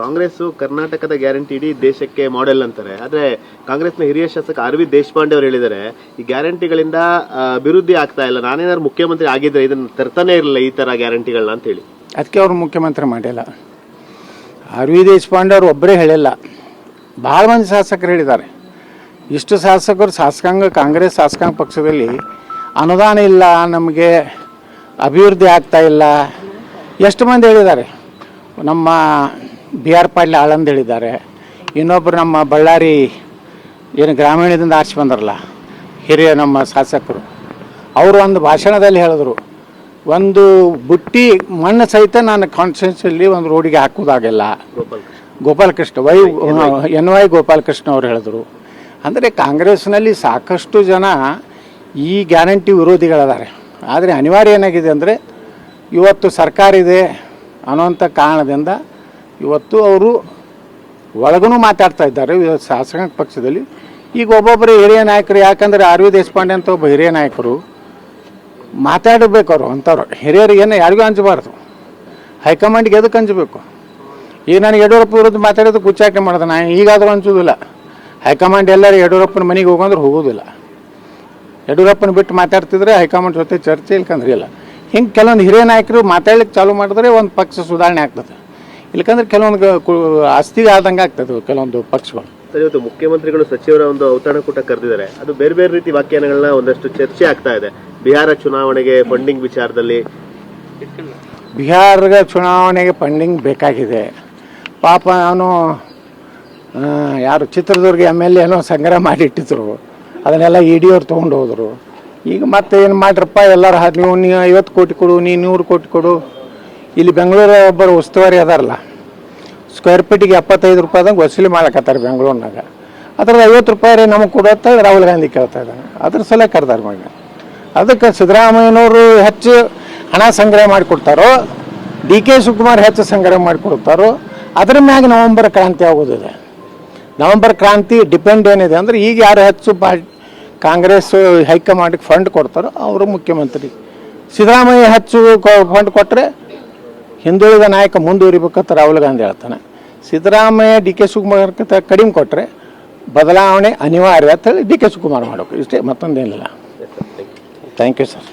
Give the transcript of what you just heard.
ಕಾಂಗ್ರೆಸ್ ಕರ್ನಾಟಕದ ಗ್ಯಾರಂಟಿ ಇಡೀ ದೇಶಕ್ಕೆ ಮಾಡೆಲ್ ಅಂತಾರೆ. ಆದ್ರೆ ಕಾಂಗ್ರೆಸ್ನ ಹಿರಿಯ ಶಾಸಕ ಅರವಿಂದ್ ದೇಶಪಾಂಡೆ ಅವರು ಹೇಳಿದ್ದಾರೆ, ಈ ಗ್ಯಾರಂಟಿಗಳಿಂದ ಅಭಿವೃದ್ಧಿ ಆಗ್ತಾ ಇಲ್ಲ, ನಾನೇನಾದ್ರು ಮುಖ್ಯಮಂತ್ರಿ ಆಗಿದ್ರೆ ಇದನ್ನ ತರ್ತಾನೆ ಇರಲಿಲ್ಲ ಈ ತರ ಗ್ಯಾರಂಟಿಗಳನ್ನ ಅಂತ ಹೇಳಿ. ಅದಕ್ಕೆ ಅವರು ಮುಖ್ಯಮಂತ್ರಿ ಮಾಡಿಲ್ಲ. ಅರವಿಂದ್ ದೇಶಪಾಂಡೆ ಅವರು ಒಬ್ಬರೇ ಹೇಳಿಲ್ಲ, ಭಾಳ ಮಂದಿ ಶಾಸಕರು ಹೇಳಿದ್ದಾರೆ. ಇಷ್ಟು ಶಾಸಕರು ಕಾಂಗ್ರೆಸ್ ಶಾಸಕಾಂಗ ಪಕ್ಷದಲ್ಲಿ ಅನುದಾನ ಇಲ್ಲ, ನಮಗೆ ಅಭಿವೃದ್ಧಿ ಆಗ್ತಾ ಇಲ್ಲ, ಎಷ್ಟು ಮಂದಿ ಹೇಳಿದ್ದಾರೆ. ನಮ್ಮ ಬಿ ಆರ್ ಪಾಟೀಲ್ ಆಳಂದ್ ಹೇಳಿದ್ದಾರೆ, ಇನ್ನೊಬ್ಬರು ನಮ್ಮ ಬಳ್ಳಾರಿ ಏನು ಗ್ರಾಮೀಣದಿಂದ ಆರಿಸಿ ಬಂದಾರಲ್ಲ ಹಿರಿಯ ನಮ್ಮ ಶಾಸಕರು, ಅವರು ಒಂದು ಭಾಷಣದಲ್ಲಿ ಹೇಳಿದ್ರು, ಒಂದು ಬುಟ್ಟಿ ಮಣ್ಣು ಸಹಿತ ನಾನು ಕಾನ್ಸ್ಟಿಟ್ಯೂನ್ಸಿಯಲ್ಲಿ ಒಂದು ರೋಡಿಗೆ ಹಾಕೋದಾಗಿಲ್ಲ. ಗೋಪಾಲಕೃಷ್ಣ ಎನ್ ವೈ ಗೋಪಾಲಕೃಷ್ಣ ಅವರು ಹೇಳಿದ್ರು. ಅಂದರೆ ಕಾಂಗ್ರೆಸ್ನಲ್ಲಿ ಸಾಕಷ್ಟು ಜನ ಈ ಗ್ಯಾರಂಟಿ ವಿರೋಧಿಗಳಿದ್ದಾರೆ. ಆದರೆ ಅನಿವಾರ್ಯ ಏನಾಗಿದೆ ಅಂದರೆ ಇವತ್ತು ಸರ್ಕಾರ ಇದೆ ಅನ್ನೋಂಥ ಕಾರಣದಿಂದ ಇವತ್ತು ಅವರು ಒಳಗೂ ಮಾತಾಡ್ತಾ ಇದ್ದಾರೆ ಶಾಸಕಾಂಗ ಪಕ್ಷದಲ್ಲಿ. ಈಗ ಒಬ್ಬೊಬ್ಬರು ಹಿರಿಯ ನಾಯಕರು, ಯಾಕಂದರೆ ಅರವಿಂದ್ ದೇಶಪಾಂಡೆ ಅಂತ ಒಬ್ಬ ಹಿರಿಯ ನಾಯಕರು ಮಾತಾಡಬೇಕು. ಅವರು ಅಂಥವ್ರು ಹಿರಿಯರಿಗೆ ಏನು ಯಾರಿಗೂ ಹಂಚಬಾರ್ದು, ಹೈಕಮಾಂಡ್ಗೆ ಎದಕ್ಕೆ ಹಂಚಬೇಕು. ಈಗ ನನಗೆ ಯಡಿಯೂರಪ್ಪ ವಿರುದ್ಧ ಮಾತಾಡೋದು ಕುಚ್ಚಾಟೆ ಮಾಡೋದು, ನಾನು ಈಗಾದರೂ ಹಂಚೋದಿಲ್ಲ. ಹೈಕಮಾಂಡ್ ಎಲ್ಲರೂ ಯಡಿಯೂರಪ್ಪನ ಮನೆಗೆ ಹೋಗಂದ್ರೆ ಹೋಗೋದಿಲ್ಲ. ಯಡಿಯೂರಪ್ಪನ ಬಿಟ್ಟು ಮಾತಾಡ್ತಿದ್ರೆ ಹೈಕಮಾಂಡ್ ಜೊತೆ ಚರ್ಚೆ ಇಲ್ಕಂದ್ರೆ ಇಲ್ಲ. ಹಿಂಗೆ ಕೆಲವೊಂದು ಹಿರಿಯ ನಾಯಕರು ಮಾತಾಡ್ಲಿಕ್ಕೆ ಚಾಲೂ ಮಾಡಿದ್ರೆ ಒಂದು ಪಕ್ಷ ಸುಧಾರಣೆ ಆಗ್ತದೆ. ಇಲ್ಕಂದ್ರೆ ಕೆಲವೊಂದು ಆಸ್ತಿಗೆ ಆದಂಗೆ ಆಗ್ತದೆ ಕೆಲವೊಂದು ಪಕ್ಷಗಳು. ಸರ್, ಇವತ್ತು ಮುಖ್ಯಮಂತ್ರಿಗಳು ಸಚಿವರ ಒಂದು ಔತಣಕೂಟ ಕರೆದಿದ್ದಾರೆ. ಅದು ಬೇರೆ ಬೇರೆ ರೀತಿ ವ್ಯಾಖ್ಯಾನಗಳನ್ನ ಒಂದಷ್ಟು ಚರ್ಚೆ ಆಗ್ತಾ ಇದೆ. ಬಿಹಾರ ಚುನಾವಣೆಗೆ ಫಂಡಿಂಗ್ ವಿಚಾರದಲ್ಲಿ, ಬಿಹಾರ ಚುನಾವಣೆಗೆ ಫಂಡಿಂಗ್ ಬೇಕಾಗಿದೆ. ಪಾಪ ಅವನು ಯಾರು ಚಿತ್ರದುರ್ಗ MLA ಏನೋ ಸಂಗ್ರಹ ಮಾಡಿಟ್ಟಿದ್ರು, ಅದನ್ನೆಲ್ಲ ED ಅವ್ರು ತೊಗೊಂಡು ಹೋದರು. ಈಗ ಮತ್ತೆ ಏನು ಮಾಡ್ರಪ್ಪ ಎಲ್ಲರೂ ನೀವು 50 ಕೋಟಿ ಕೊಡು, ನೀ 100 ಕೋಟಿ ಕೊಡು. ಇಲ್ಲಿ ಬೆಂಗಳೂರು ಒಬ್ಬರು ಉಸ್ತುವಾರಿ ಅದಾರಲ್ಲ, ಸ್ಕ್ವೇರ್ ಫೀಟಿಗೆ 75 ರೂಪಾಯಿದಂಗೆ ವಸೂಲಿ ಮಾಡಕತ್ತಾರೆ ಬೆಂಗಳೂರಿನಾಗ. ಅದ್ರಲ್ಲಿ 50 ರೂಪಾಯಿ ನಮಗೆ ಕೊಡುತ್ತೆ ರಾಹುಲ್ ಗಾಂಧಿ ಕೇಳ್ತಾ ಇದ್ದಾನೆ. ಅದ್ರ ಸಲ ಕರೆದಾರೆ ಮಗ. ಅದಕ್ಕೆ ಸಿದ್ದರಾಮಯ್ಯನವರು ಹೆಚ್ಚು ಹಣ ಸಂಗ್ರಹ ಮಾಡಿಕೊಡ್ತಾರೋ, DK ಶಿವಕುಮಾರ್ ಹೆಚ್ಚು ಸಂಗ್ರಹ ಮಾಡಿಕೊಡ್ತಾರೋ, ಅದ್ರ ಮ್ಯಾಗ ನವೆಂಬರ್ ಕ್ರಾಂತಿ ಆಗೋದಿದೆ. ನವೆಂಬರ್ ಕ್ರಾಂತಿ ಡಿಪೆಂಡ್ ಏನಿದೆ ಅಂದರೆ ಈಗ ಯಾರು ಹೆಚ್ಚು ಕಾಂಗ್ರೆಸ್ ಹೈಕಮಾಂಡ್ಗೆ ಫಂಡ್ ಕೊಡ್ತಾರೋ ಅವರು ಮುಖ್ಯಮಂತ್ರಿ. ಸಿದ್ದರಾಮಯ್ಯ ಹೆಚ್ಚು ಫಂಡ್ ಕೊಟ್ಟರೆ ಹಿಂದುಳಿದ ನಾಯಕ ಮುಂದುವರಿಬೇಕಂತ ರಾಹುಲ್ ಗಾಂಧಿ ಹೇಳ್ತಾನೆ. ಸಿದ್ದರಾಮಯ್ಯ DK ಶಿವಕುಮಾರ್ ಕಡಿಮೆ ಕೊಟ್ಟರೆ ಬದಲಾವಣೆ ಅನಿವಾರ್ಯ ಅಂತ ಹೇಳಿ DK ಶಿವಕುಮಾರ್ ಮಾಡಬೇಕು. ಇಷ್ಟೇ, ಮತ್ತೊಂದೇನಿಲ್ಲ. Thank you sir.